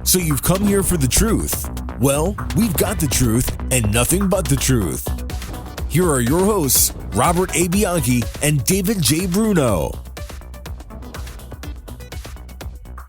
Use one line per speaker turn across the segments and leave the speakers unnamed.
So you've come here for the truth. Well, we've got the truth and nothing but the truth. Here are your hosts, Robert A. Bianchi and David J. Bruno.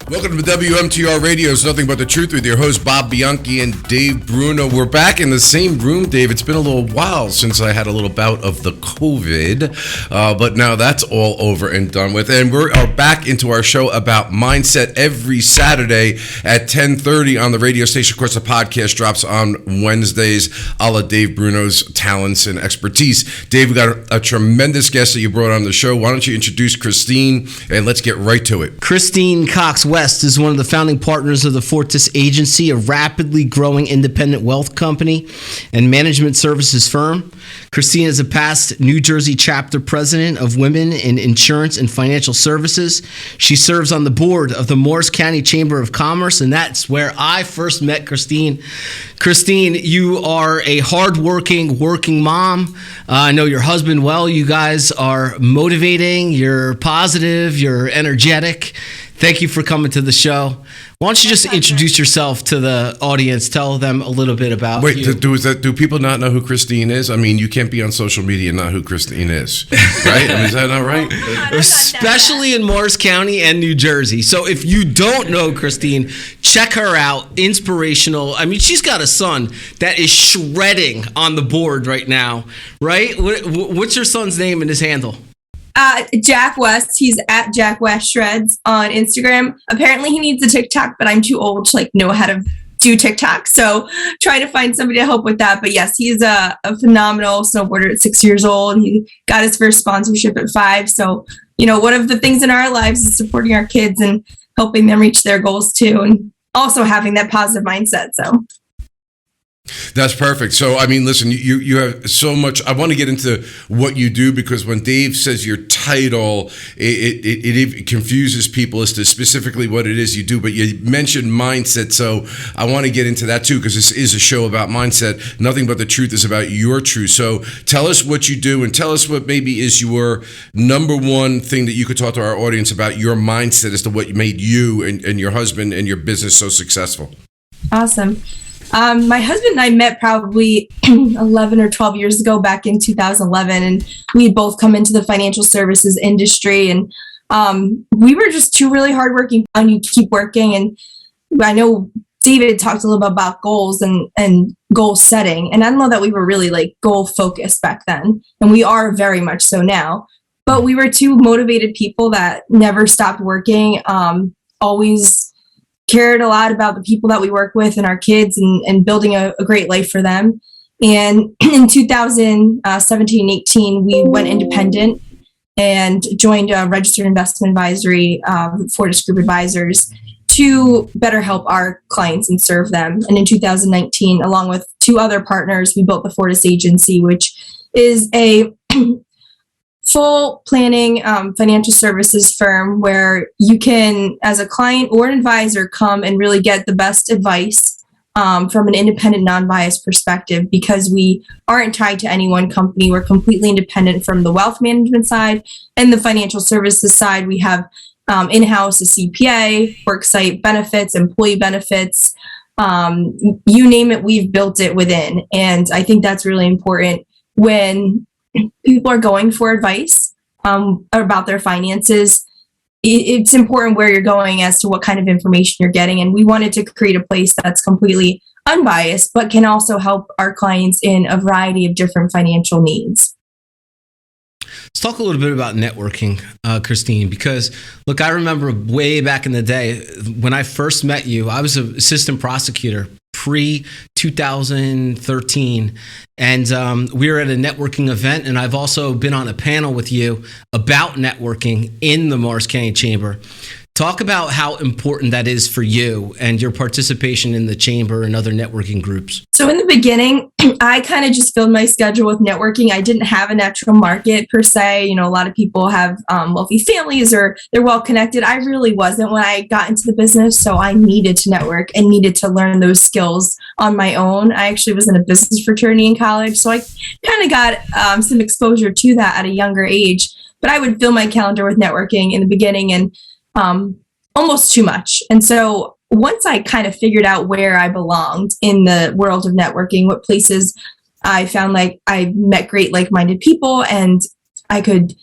Welcome to WMTR Radio's Nothing But the Truth with your hosts, Bob Bianchi and Dave Bruno. We're back in the same room, Dave. It's been a little while since I had a little bout of the COVID, but now that's all over and done with. And we are back into our show about mindset every Saturday at 10:30 on the radio station. Of course, the podcast drops on Wednesdays, a la Dave Bruno's talents and expertise. Dave, we got a tremendous guest that you brought on the show. Why don't you introduce Christine, and let's get right to it.
Christine Cox West is one of the founding partners of the Fortis Agency, a rapidly growing independent wealth company and management services firm. Christine is a past New Jersey chapter president of Women in Insurance and Financial Services. She serves on the board of the Morris County Chamber of Commerce, and that's where I first met Christine. Christine, you are a hardworking, working mom. I know your husband well. You guys are motivating, you're positive, you're energetic. Thank you for coming to the show. Why don't you just introduce yourself to the audience? Tell them a little bit about you.
Wait, do people not know who Christine is? I mean, you can't be on social media and not who Christine is, right? I mean, is that not right?
Especially in Morris County and New Jersey. So if you don't know Christine, check her out. Inspirational. I mean, she's got a son that is shredding on the board right now, right? What's your son's name and his handle?
Jack West. He's at Jack West Shreds on Instagram. Apparently he needs a TikTok, but I'm too old to know how to do TikTok. So trying to find somebody to help with that. But yes, he's a phenomenal snowboarder at 6 years old. He got his first sponsorship at 5. So, one of the things in our lives is supporting our kids and helping them reach their goals too. And also having that positive mindset. So
that's perfect. So, I mean, listen, you have so much. I want to get into what you do, because when Dave says your title, it confuses people as to specifically what it is you do. But you mentioned mindset, so I want to get into that too, because this is a show about mindset. Nothing But the Truth is about your truth. So tell us what you do, and tell us what maybe is your number one thing that you could talk to our audience about, your mindset as to what made you and your husband and your business so successful.
Awesome. My husband and I met probably 11 or 12 years ago, back in 2011, and we had both come into the financial services industry, and we were just two really hardworking, and you keep working. And I know David talked a little bit about goals and goal setting, and I don't know that we were really goal focused back then, and we are very much so now, but we were two motivated people that never stopped working, always cared a lot about the people that we work with and our kids, and building a great life for them. And in 2017-18, we went independent and joined a registered investment advisory, Fortis Group Advisors, to better help our clients and serve them. And in 2019, along with two other partners, we built the Fortis Agency, which is a full planning financial services firm where you can, as a client or an advisor, come and really get the best advice from an independent, non-biased perspective, because we aren't tied to any one company. We're completely independent from the wealth management side and the financial services side. We have in-house a CPA, worksite benefits, employee benefits, you name it, we've built it within. And I think that's really important when people are going for advice about their finances. It's important where you're going as to what kind of information you're getting. And we wanted to create a place that's completely unbiased, but can also help our clients in a variety of different financial needs.
Let's talk a little bit about networking, Christine, because look, I remember way back in the day when I first met you, I was an assistant prosecutor pre-2013, and we were at a networking event, and I've also been on a panel with you about networking in the Morris County Chamber. Talk about how important that is for you and your participation in the chamber and other networking groups.
So in the beginning, I kind of just filled my schedule with networking. I didn't have a natural market per se. A lot of people have wealthy families or they're well connected. I really wasn't when I got into the business. So I needed to network and needed to learn those skills on my own. I actually was in a business fraternity in college. So I kind of got some exposure to that at a younger age. But I would fill my calendar with networking in the beginning, and almost too much. And so once I kind of figured out where I belonged in the world of networking, what places I found like I met great like-minded people and I could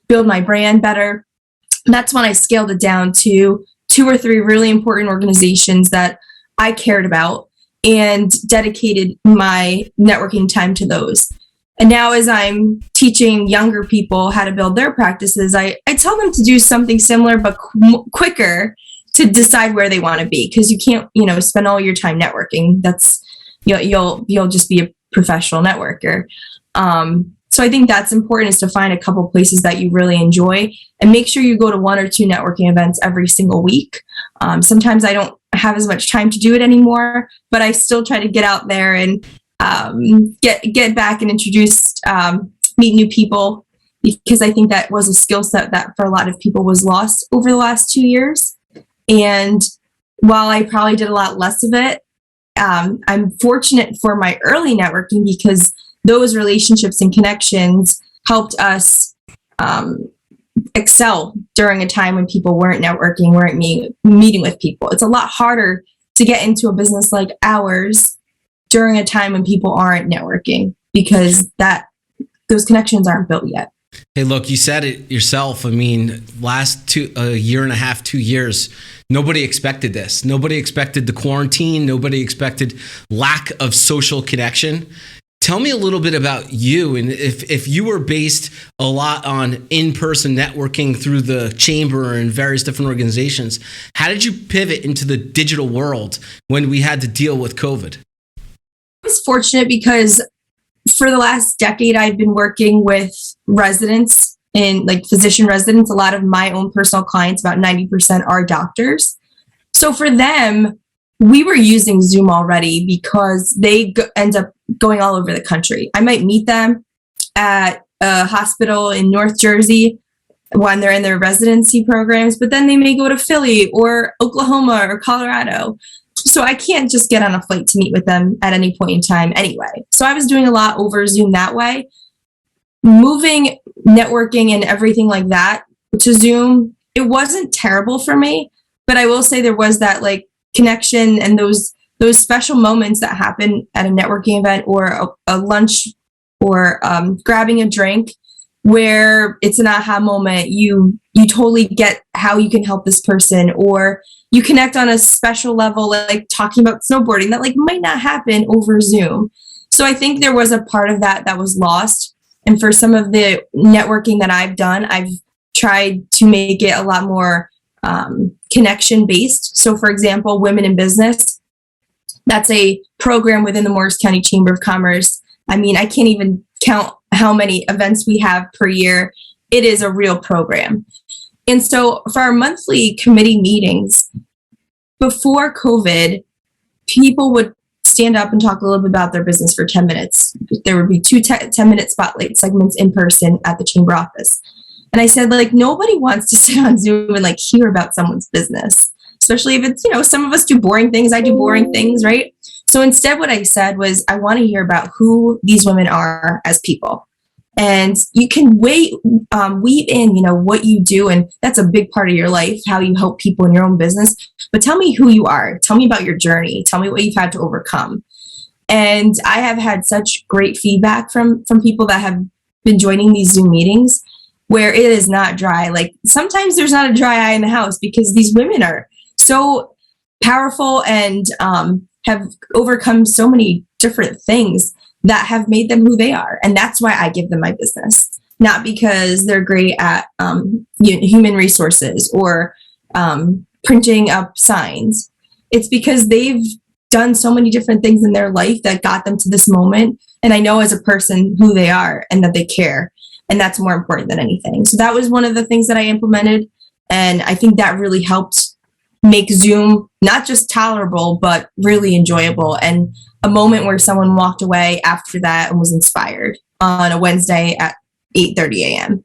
build my brand better. That's when I scaled it down to 2 or 3 really important organizations that I cared about and dedicated my networking time to those. And now as I'm teaching younger people how to build their practices, I tell them to do something similar but quicker to decide where they want to be, because you can't, spend all your time networking. That's you'll just be a professional networker. So I think that's important, is to find a couple places that you really enjoy and make sure you go to 1 or 2 networking events every single week. Sometimes I don't have as much time to do it anymore, but I still try to get out there and get back and introduce, meet new people, because I think that was a skill set that for a lot of people was lost over the last 2 years. And while I probably did a lot less of it, I'm fortunate for my early networking, because those relationships and connections helped us excel during a time when people weren't networking, weren't meeting with people. It's a lot harder to get into a business like ours during a time when people aren't networking, because those connections aren't built yet.
Hey, look, you said it yourself. I mean, last year and a half, 2 years, nobody expected this. Nobody expected the quarantine. Nobody expected lack of social connection. Tell me a little bit about you, and if you were based a lot on in-person networking through the chamber and various different organizations, how did you pivot into the digital world when we had to deal with COVID?
I was fortunate because for the last decade, I've been working with residents and physician residents. A lot of my own personal clients, about 90%, are doctors. So for them, we were using Zoom already because they end up going all over the country. I might meet them at a hospital in North Jersey when they're in their residency programs, but then they may go to Philly or Oklahoma or Colorado. So I can't just get on a flight to meet with them at any point in time anyway. So I was doing a lot over Zoom that way. Moving networking and everything like that to Zoom, it wasn't terrible for me, but I will say there was that connection and those special moments that happen at a networking event or a lunch or grabbing a drink, where it's an aha moment. You totally get how you can help this person, or you connect on a special level, like talking about snowboarding that might not happen over Zoom. So I think there was a part of that was lost. And for some of the networking that I've done, I've tried to make it a lot more connection based. So for example, Women in Business, that's a program within the Morris County Chamber of Commerce. I mean, I can't even count how many events we have per year. It is a real program. And so for our monthly committee meetings, before COVID, people would stand up and talk a little bit about their business for 10 minutes. There would be 2 10-minute spotlight segments in person at the chamber office. And I said, nobody wants to sit on Zoom and hear about someone's business, especially if it's, some of us do boring things. I do boring things, right? So instead, what I said was, I want to hear about who these women are as people. And you can weave in, what you do. And that's a big part of your life, how you help people in your own business. But tell me who you are. Tell me about your journey. Tell me what you've had to overcome. And I have had such great feedback from people that have been joining these Zoom meetings, where it is not dry. Sometimes there's not a dry eye in the house, because these women are so powerful and have overcome so many different things that have made them who they are. And that's why I give them my business, not because they're great at human resources or printing up signs. It's because they've done so many different things in their life that got them to this moment. And I know as a person who they are and that they care. And that's more important than anything. So that was one of the things that I implemented. And I think that really helped make Zoom not just tolerable, but really enjoyable. And a moment where someone walked away after that and was inspired on a Wednesday at 8:30 a.m.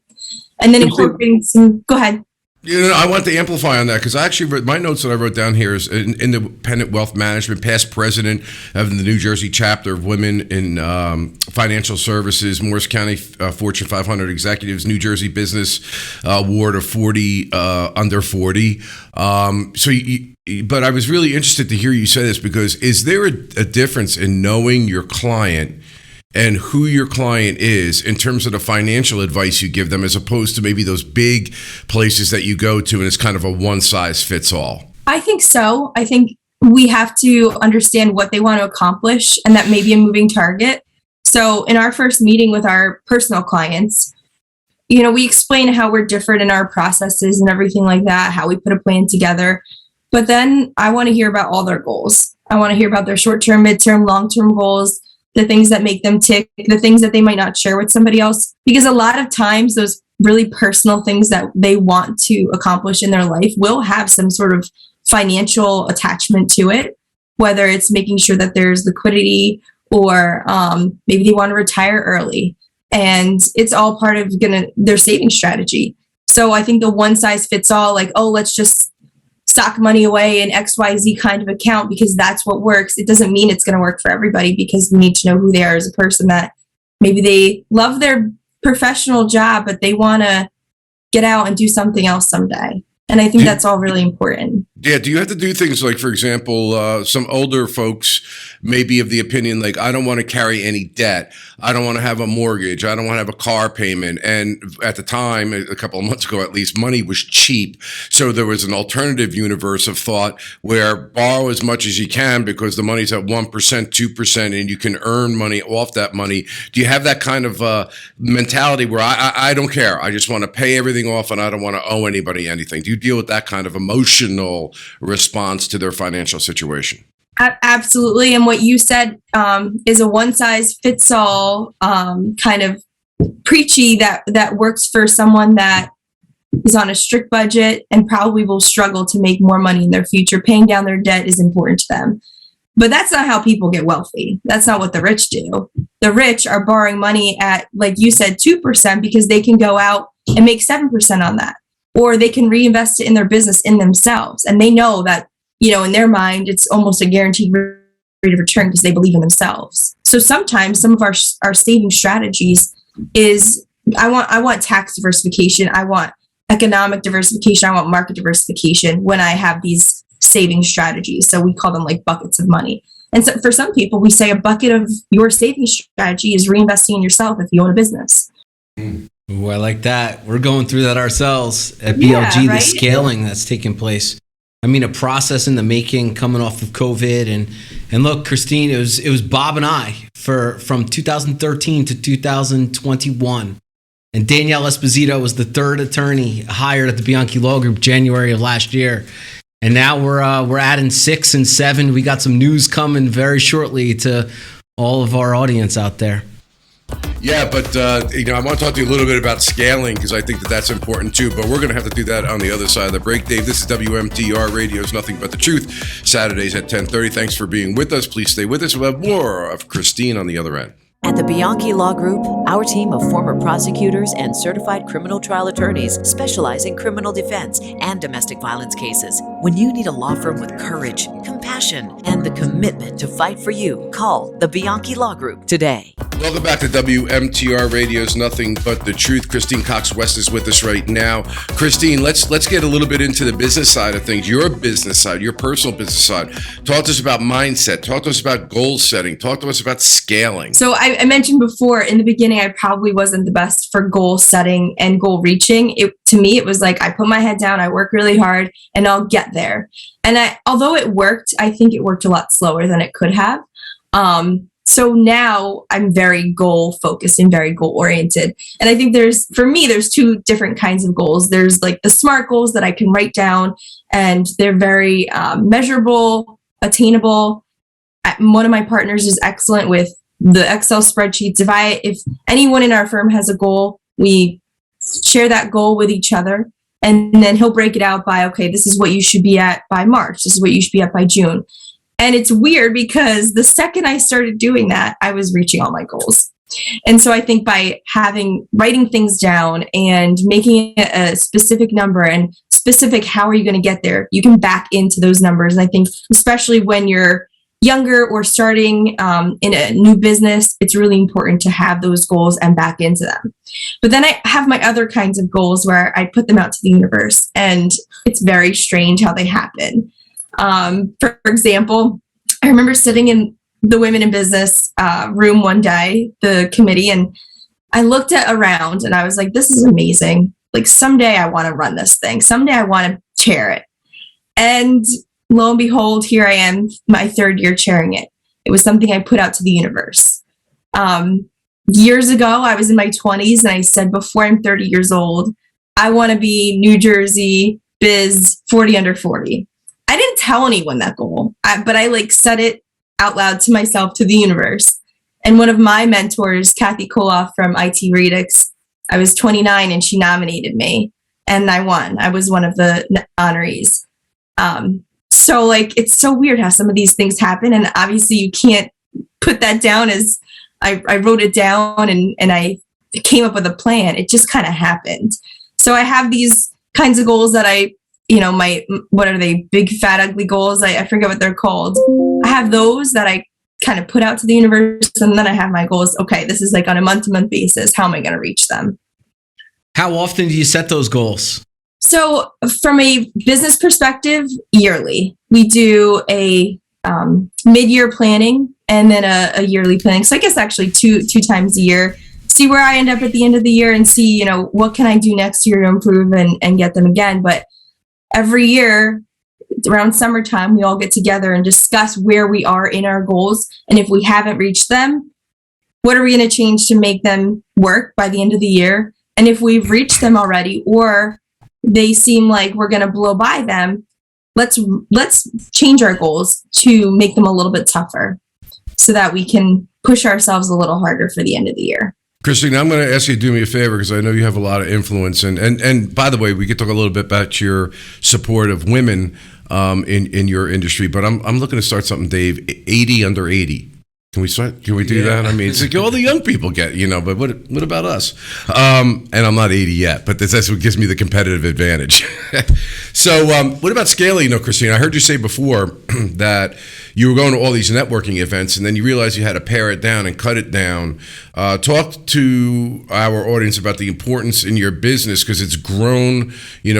And then incorporating some, go ahead.
I want to amplify on that, because I actually wrote my notes that I wrote down here is independent wealth management, past president of the New Jersey chapter of Women in Financial Services, Morris County Fortune 500 executives, New Jersey Business Award of 40 under 40. So but I was really interested to hear you say this, because is there a difference in knowing your client and who your client is in terms of the financial advice you give them, as opposed to maybe those big places that you go to and it's kind of a one size fits all?
I think so. I think we have to understand what they want to accomplish, and that may be a moving target. So in our first meeting with our personal clients, we explain how we're different in our processes and everything like that, how we put a plan together. But then I want to hear about all their goals. I want to hear about their short-term, mid-term, long-term goals, the things that make them tick, the things that they might not share with somebody else. Because a lot of times those really personal things that they want to accomplish in their life will have some sort of financial attachment to it, whether it's making sure that there's liquidity, or maybe they want to retire early. And it's all part of their saving strategy. So I think the one size fits all, like, oh, let's just stock money away in XYZ kind of account because that's what works. It doesn't mean it's going to work for everybody, because we need to know who they are as a person, that maybe they love their professional job, but they want to get out and do something else someday. And I think that's all really important.
Yeah. Do you have to do things like, for example, some older folks may be of the opinion, like, I don't want to carry any debt. I don't want to have a mortgage. I don't want to have a car payment. And at the time, a couple of months ago, at least, money was cheap. So there was an alternative universe of thought where borrow as much as you can because the money's at 1%, 2%, and you can earn money off that money. Do you have that kind of mentality where I don't care? I just want to pay everything off and I don't want to owe anybody anything. Do you deal with that kind of emotional response to their financial situation?
Absolutely. And what you said is a one size fits all kind of preachy that works for someone that is on a strict budget and probably will struggle to make more money in their future. Paying down their debt is important to them. But that's not how people get wealthy. That's not what the rich do. The rich are borrowing money at, like you said, 2% because they can go out and make 7% on that. Or they can reinvest it in their business in themselves. And they know that, in their mind, it's almost a guaranteed rate of return because they believe in themselves. So sometimes some of our saving strategies is, I want tax diversification. I want economic diversification. I want market diversification when I have these saving strategies. So we call them like buckets of money. And so for some people, we say a bucket of your saving strategy is reinvesting in yourself if you own a business.
Ooh, I like that. We're going through that ourselves at BLG, the scaling that's taking place. I mean, a process in the making coming off of COVID. And look, Christine, it was Bob and I from 2013 to 2021. And Danielle Esposito was the third attorney hired at the Bianchi Law Group January of last year. And now we're adding 6 and 7. We got some news coming very shortly to all of our audience out there.
Yeah, but I want to talk to you a little bit about scaling because I think that's important too. But we're going to have to do that on the other side of the break. Dave, this is WMTR Radio's Nothing But the Truth, Saturdays at 10:30. Thanks for being with us. Please stay with us. We'll have more of Christine on the other end.
At the Bianchi Law Group, our team of former prosecutors and certified criminal trial attorneys specialize in criminal defense and domestic violence cases. When you need a law firm with courage, compassion, and the commitment to fight for you, call the Bianchi Law Group today.
Welcome back to WMTR Radio's Nothing But the Truth. Christine Cox West is with us right now. Christine, let's get a little bit into the business side of things, your business side, your personal business side. Talk to us about mindset. Talk to us about goal setting. Talk to us about scaling.
So I mentioned before in the beginning, I probably wasn't the best for goal setting and goal reaching. To me, it was like I put my head down, I work really hard, and I'll get there. And although it worked, I think it worked a lot slower than it could have. So now I'm very goal focused and very goal oriented. And I think there's 2 different kinds of goals. There's like the SMART goals that I can write down and they're very measurable, attainable. One of my partners is excellent with the Excel spreadsheets. If anyone in our firm has a goal, we share that goal with each other. And then he'll break it out by, okay, this is what you should be at by March. This is what you should be at by June. And it's weird because the second I started doing that, I was reaching all my goals. And so I think by writing things down and making it a specific number and specific, how are you going to get there? You can back into those numbers. And I think especially when you're younger or starting in a new business, it's really important to have those goals and back into them. But then I have my other kinds of goals where I put them out to the universe, and it's very strange how they happen. For example, I remember sitting in the Women in Business room one day, the committee, and I looked around and I was like, this is amazing. Like someday I want to run this thing. Someday I want to chair it. And lo and behold, here I am, my third year chairing it. It was something I put out to the universe. Years ago, I was in my 20s and I said, before I'm 30 years old, I want to be New Jersey Biz 40 under 40. I didn't tell anyone that goal, but I said it out loud to myself, to the universe. And one of my mentors, Kathy Koloff from IT Radix, I was 29 and she nominated me and I won. I was one of the honorees. So it's so weird how some of these things happen. And obviously you can't put that down as I wrote it down and I came up with a plan. It just kind of happened. So I have these kinds of goals that what are they? Big, fat, ugly goals. I forget what they're called. I have those that I kind of put out to the universe. And then I have my goals. Okay, this is on a month-to-month basis. How am I going to reach them?
How often do you set those goals?
So from a business perspective, yearly. We do a mid-year planning and then a yearly planning. So I guess actually two times a year. See where I end up at the end of the year and see, what can I do next year to improve and get them again. But every year around summertime, we all get together and discuss where we are in our goals. And if we haven't reached them, what are we going to change to make them work by the end of the year? And if we've reached them already, or they seem like we're going to blow by them, let's change our goals to make them a little bit tougher so that we can push ourselves a little harder for the end of the year.
Christine, I'm going to ask you to do me a favor because I know you have a lot of influence. And by the way, we could talk a little bit about your support of women in your industry. But I'm looking to start something, Dave, 80 under 80. Can we do that? I mean, it's all the young people get, but what about us? And I'm not 80 yet, but that's what gives me the competitive advantage. So what about scaling, Christine? I heard you say before that you were going to all these networking events and then you realized you had to pare it down and cut it down. Talk to our audience about the importance in your business because it's grown,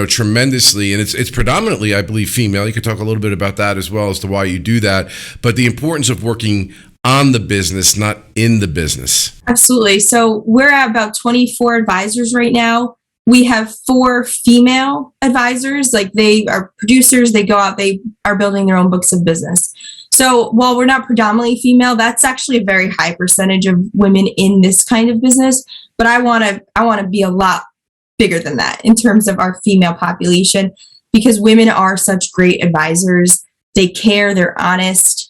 tremendously. And it's predominantly, I believe, female. You could talk a little bit about that as well as to why you do that. But the importance of working on the business, not in the business.
Absolutely. So we're at about 24 advisors right now. We have 4 female advisors. They are producers. They go out, they are building their own books of business. So while we're not predominantly female, that's actually a very high percentage of women in this kind of business. But I want to be a lot bigger than that in terms of our female population because women are such great advisors. They care, they're honest.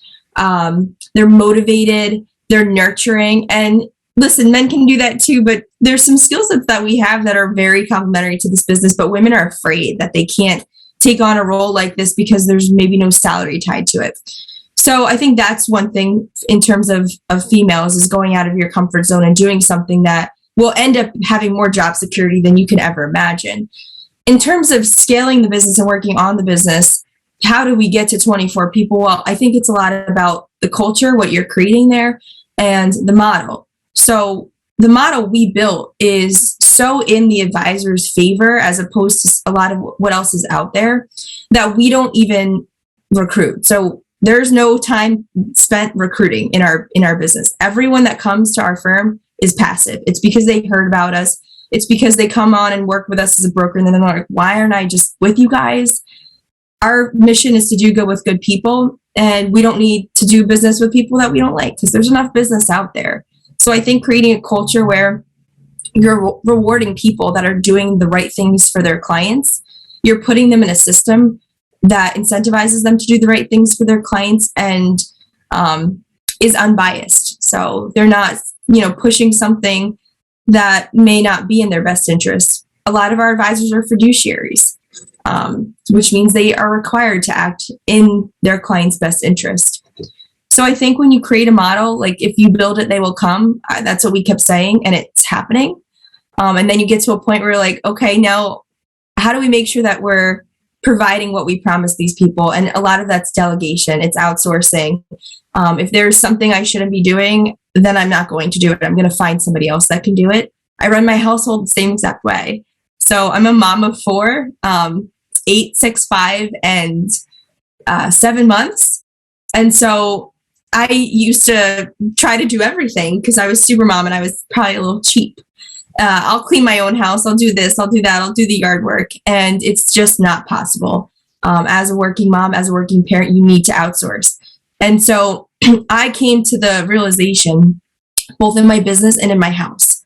They're motivated, they're nurturing. And listen, men can do that too, but there's some skill sets that we have that are very complementary to this business, but women are afraid that they can't take on a role like this because there's maybe no salary tied to it. So I think that's one thing in terms of females is going out of your comfort zone and doing something that will end up having more job security than you can ever imagine. In terms of scaling the business and working on the business, how do we get to 24 people? Well, I think it's a lot about the culture, what you're creating there, and the model. So the model we built is so in the advisor's favor as opposed to a lot of what else is out there that we don't even recruit. So there's no time spent recruiting in our business. Everyone that comes to our firm is passive. It's because they heard about us. It's because they come on and work with us as a broker and then they're like, why aren't I just with you guys? Our mission is to do good with good people, and we don't need to do business with people that we don't like because there's enough business out there. So I think creating a culture where you're rewarding people that are doing the right things for their clients, you're putting them in a system that incentivizes them to do the right things for their clients and is unbiased. So they're not, pushing something that may not be in their best interest. A lot of our advisors are fiduciaries. Which means they are required to act in their client's best interest. So I think when you create a model, if you build it, they will come. That's what we kept saying, and it's happening. And then you get to a point where you're like, okay, now how do we make sure that we're providing what we promise these people? And a lot of that's delegation. It's outsourcing. If there's something I shouldn't be doing, then I'm not going to do it. I'm going to find somebody else that can do it. I run my household the same exact way. So I'm a mom of 4. 8, 6, 5, and 7 months. And so I used to try to do everything because I was super mom and I was probably a little cheap. I'll clean my own house. I'll do this. I'll do that. I'll do the yard work. And it's just not possible. As a working mom, as a working parent, you need to outsource. And so I came to the realization, both in my business and in my house,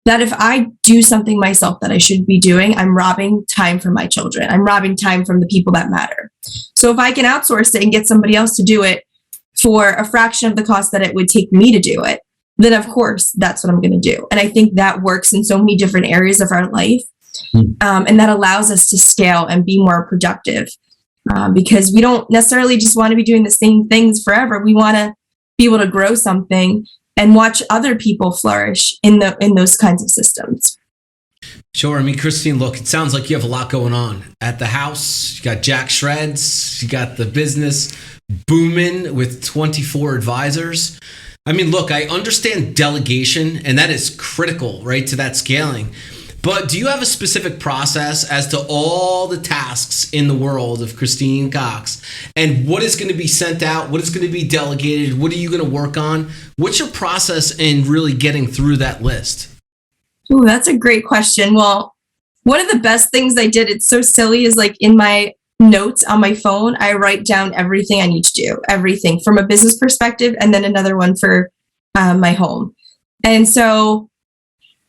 that if I do something myself that I should be doing, I'm robbing time from my children. I'm robbing time from the people that matter. So if I can outsource it and get somebody else to do it for a fraction of the cost that it would take me to do it, then of course, that's what I'm going to do. And I think that works in so many different areas of our life. And that allows us to scale and be more productive because we don't necessarily just want to be doing the same things forever. We want to be able to grow something and watch other people flourish in those kinds of systems.
Sure. I mean, Christine, look, it sounds like you have a lot going on at the house. You got Jack Shreds. You got the business booming with 24 advisors. I mean, look, I understand delegation, and that is critical, right, to that scaling. But do you have a specific process as to all the tasks in the world of Christine Cox and what is going to be sent out? What is going to be delegated? What are you going to work on? What's your process in really getting through that list?
Ooh, that's a great question. Well, one of the best things I did, it's so silly, is like in my notes on my phone, I write down everything I need to do, everything from a business perspective, and then another one for my home. And so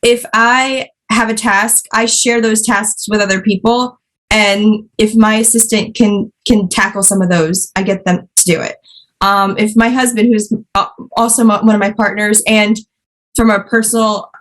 if I have a task, I share those tasks with other people. And if my assistant can tackle some of those, I get them to do it. If my husband, who's also one of my partners, and from our personal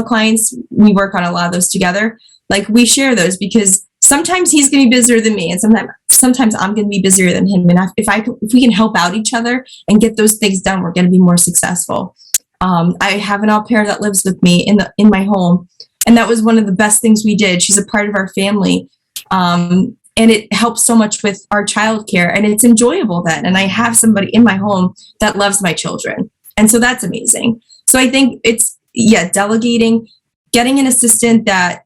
clients, we work on a lot of those together. Like we share those because sometimes he's going to be busier than me, and sometimes I'm going to be busier than him. And if we can help out each other and get those things done, we're going to be more successful. I have an au pair that lives with me in my home, and that was one of the best things we did. She's a part of our family, and it helps so much with our childcare, and it's enjoyable then. And I have somebody in my home that loves my children, and so that's amazing. So I think it's delegating, getting an assistant that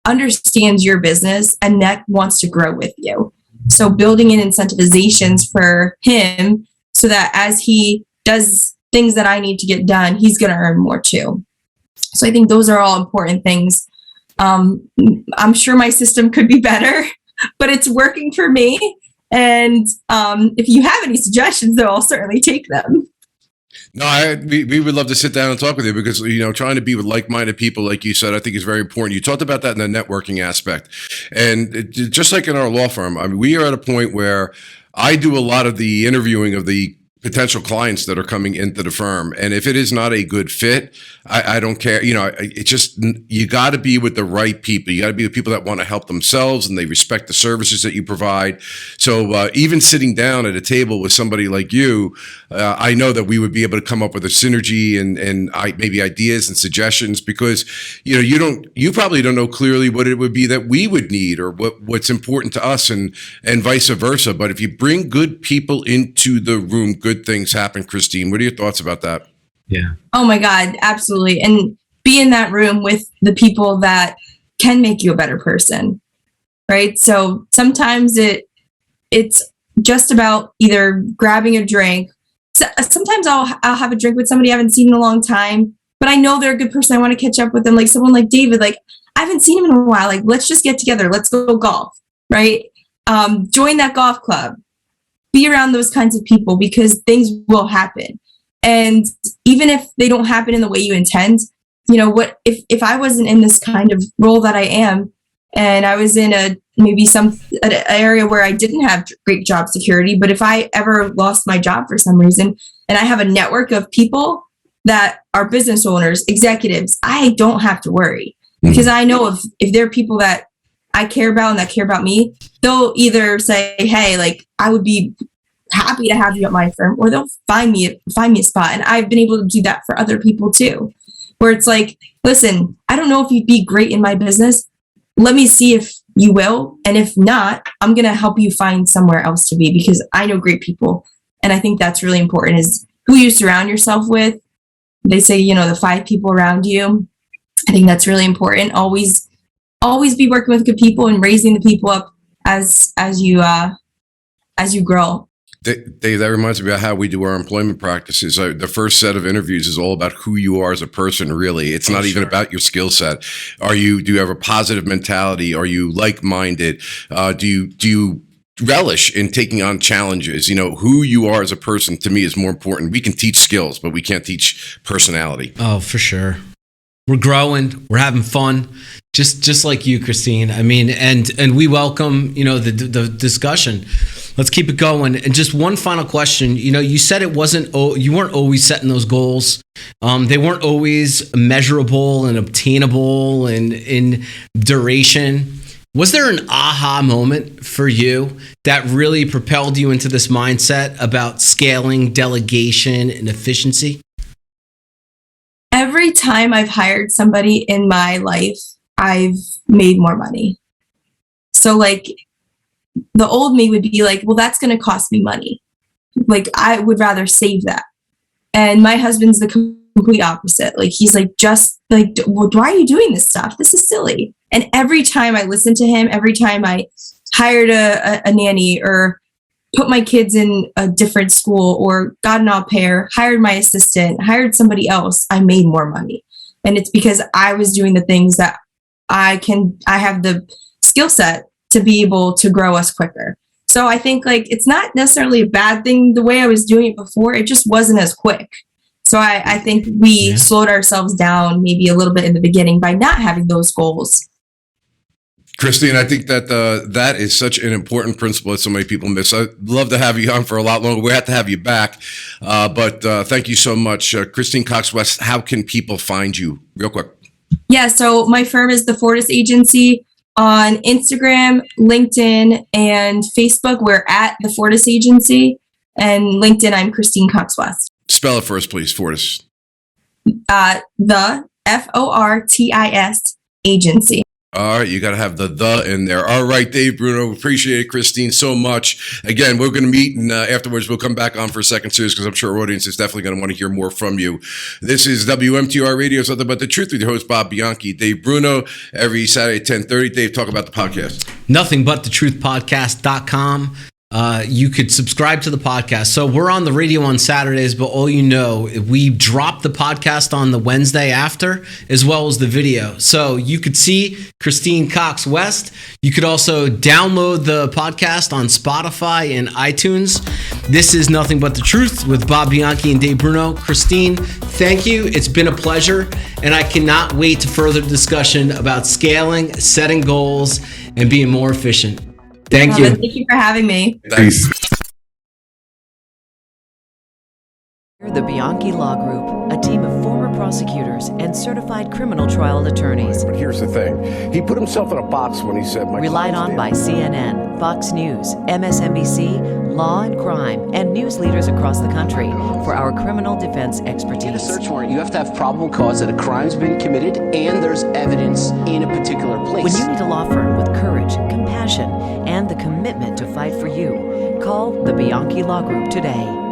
understands your business and that wants to grow with you. So building in incentivizations for him so that as he does things that I need to get done, he's going to earn more too. So I think those are all important things. I'm sure my system could be better, but it's working for me. And if you have any suggestions, though, I'll certainly take them.
No, we would love to sit down and talk with you because, trying to be with like-minded people, like you said, I think is very important. You talked about that in the networking aspect. And just like in our law firm, I mean, we are at a point where I do a lot of the interviewing of the potential clients that are coming into the firm. And if it is not a good fit, I don't care. It's just, you got to be with the right people. You got to be with people that want to help themselves and they respect the services that you provide. So even sitting down at a table with somebody like you, I know that we would be able to come up with a synergy and maybe ideas and suggestions because, you probably don't know clearly what it would be that we would need or what's important to us and vice versa. But if you bring good people into the room, good things happen. Christine, what are your thoughts about that?
Yeah.
Oh my God, absolutely. And be in that room with the people that can make you a better person, right? So sometimes it's just about either grabbing a drink. So sometimes I'll have a drink with somebody I haven't seen in a long time, but I know they're a good person. I want to catch up with them. Like someone like David, like I haven't seen him in a while. Like let's just get together. Let's go golf, right? Join that golf club. Be around those kinds of people because things will happen. And even if they don't happen in the way you intend, what if I wasn't in this kind of role that I am, and I was in an area where I didn't have great job security, but if I ever lost my job for some reason, and I have a network of people that are business owners, executives, I don't have to worry because I know if there are people that I care about and that care about me, they'll either say, hey, like I would be happy to have you at my firm, or they'll find me a spot. And I've been able to do that for other people too, where it's like, listen, I don't know if you'd be great in my business. Let me see if you will. And if not, I'm going to help you find somewhere else to be because I know great people. And I think that's really important is who you surround yourself with. They say, the 5 people around you. I think that's really important. Always be working with good people and raising the people up as you as you grow.
Dave, that reminds me about how we do our employment practices. The first set of interviews is all about who you are as a person, really. It's not even about your skill set. Do you have a positive mentality? Are you like-minded? Do you relish in taking on challenges? Who you are as a person, to me, is more important. We can teach skills, but we can't teach personality.
Oh, for sure. We're growing. We're having fun. Just like you, Christine. I mean, and we welcome, the discussion. Let's keep it going. And just one final question. You said you weren't always setting those goals. They weren't always measurable and obtainable and in duration. Was there an aha moment for you that really propelled you into this mindset about scaling, delegation, and efficiency?
Every time I've hired somebody in my life, I've made more money. So the old me would be like, well, that's going to cost me money. I would rather save that. And my husband's the complete opposite. He's well, why are you doing this stuff? This is silly. And every time I listened to him, every time I hired a nanny or put my kids in a different school or got an au pair, hired my assistant, hired somebody else, I made more money. And it's because I was doing the things that I have the skill set to be able to grow us quicker. So I think it's not necessarily a bad thing the way I was doing it before. It just wasn't as quick. So I think we slowed ourselves down maybe a little bit in the beginning by not having those goals.
Christine, I think that that is such an important principle that so many people miss. I'd love to have you on for a lot longer. We have to have you back. But thank you so much. Christine Cox West, how can people find you real quick?
Yeah, so my firm is the Fortis Agency. On Instagram, LinkedIn, and Facebook, we're at the Fortis Agency. And LinkedIn, I'm Christine Cox West.
Spell it for us, please, Fortis.
The Fortis Agency.
All right, you got to have the in there. All right, Dave Bruno, appreciate it, Christine, so much. Again, we're going to meet, and afterwards we'll come back on for a second series because I'm sure our audience is definitely going to want to hear more from you. This is WMTR Radio, something but the truth, with your host, Bob Bianchi. Dave Bruno, every Saturday at 10:30. Dave, talk about the podcast.
NothingButTheTruthPodcast.com. You could subscribe to the podcast. So we're on the radio on Saturdays, but we drop the podcast on the Wednesday after, as well as the video. So you could see Christine Cox West. You could also download the podcast on Spotify and iTunes. This is Nothing But the Truth with Bob Bianchi and Dave Bruno. Christine, thank you. It's been a pleasure, and I cannot wait to further discussion about scaling, setting goals, and being more efficient. Thank you.
Thank you for having me.
Thanks.
The Bianchi Law Group, a team of former prosecutors and certified criminal trial attorneys.
But here's the thing. He put himself in a box when he said...
Relied on by CNN, Fox News, MSNBC, Law and Crime, and news leaders across the country for our criminal defense expertise.
In a search warrant, you have to have probable cause that a crime's been committed and there's evidence in a particular place.
When you need a law firm with courage, compassion, and the commitment to fight for you, call the Bianchi Law Group today.